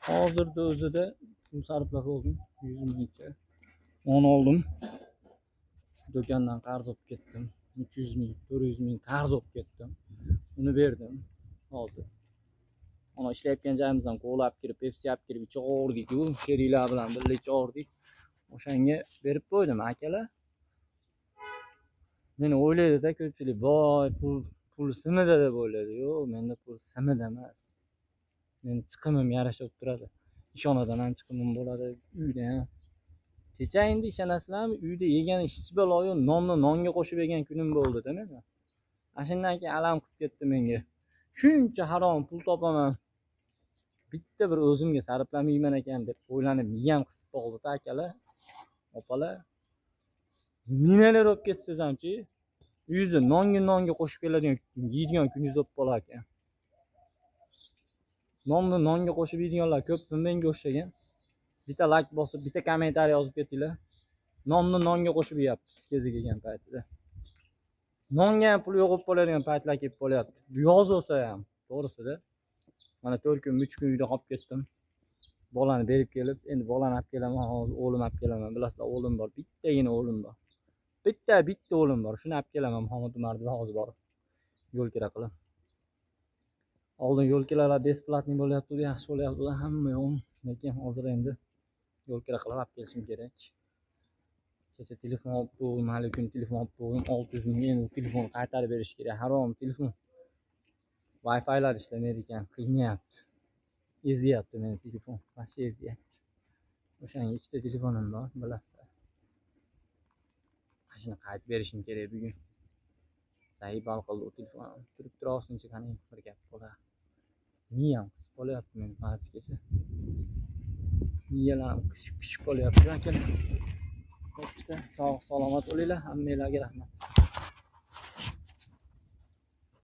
Hozirda o'zida pul sarflab oldim. 100 mingcha. Onu oldim. Do'kondan qarz olib ketdim. 300 ming, 400 ming qarz olib ketdim. Uni berdim. Hozir. Ona ishlayotgan joyimizdan kola olib kirib, Pepsi olib kirib ichaverdik-ku, sheriklar bilan birga ichaverdik. O'shanga berib qo'ydim, akalar. Meni o'ylaydi-da ko'pchilik, voy, pul simida deb o'ylaydi. Yo'q, menda pul simida emas. Men chiqimim yarashib turadi. Ishonadan ham chiqimim bo'ladi, uyda ham. Kecha endi ishonasizlarmi, uyda yegan hech balo yo'q, nonni nonga qo'shib yegan kunim bo'ldi-da meni. Ashundan keyin alam qilib ketdi menga. Shuncha harom pul topaman. Bitta bir o'zimga sarflamayman ekan deb o'ylanib miyam qisib qoldi-da akalar. Opalar. Minalar olib ketsangiz hamchi, uyingizda nonga qo'shib keladigan, yeydigan kuningiz bo'lib qolar ekan. Nonni nonga qo'shib yeydiganlar ko'pmi menga o'xshagan? Bitta like bosib, bitta kommentariy yozib ketinglar. Nonni nonga qo'shib yeyapmiz kezi kelgan paytida. Nonga ham pul yo'qib qoladigan paytlar kelib qolyapti. Yoz bo'lsa ham, to'g'risida. Mana 4 kun, 3 kun uyda qolib ketdim. Bolani berib kelib, endi bolani olib kelaman, hozir o'g'lim olib kelaman. Bilasizlar, o'g'lim bor, bittagina o'g'lim bor. Bitta o'g'lim bor. Shuni olib kelaman Muhammad Umarda hozir borib. Yo'l kira qilib. Oldin yo'l kiralar besplatniy bo'lyapti, yaxshi bo'lyapti, hamma yo'q. Lekin hozir endi yo'l kira qilib olib kelishim kerak. Kecha telefon olib qo'ydim, hali kun telefon olib qo'ydim, 600 ming. Endi telefonni qaytarib berish kerak. Harom telefon. Wi-Fi'lar ishlamaydi ekan, qiynayapti. Ezyapti meni telefon. Mana ezyapti. O'shanga ikkita telefonim bor, bilasizlar. Shuni qaytarib berishim kerak bugun. Zaif hal qildi u telefon. Turib turolsinchi qani bir gap bo'lar. Miyam qisib qolyapti meni pastgacha. Miyalarim qishib qolyapti akalar. Xo'pda, sog' salomat bo'linglar, hammanglarga rahmat.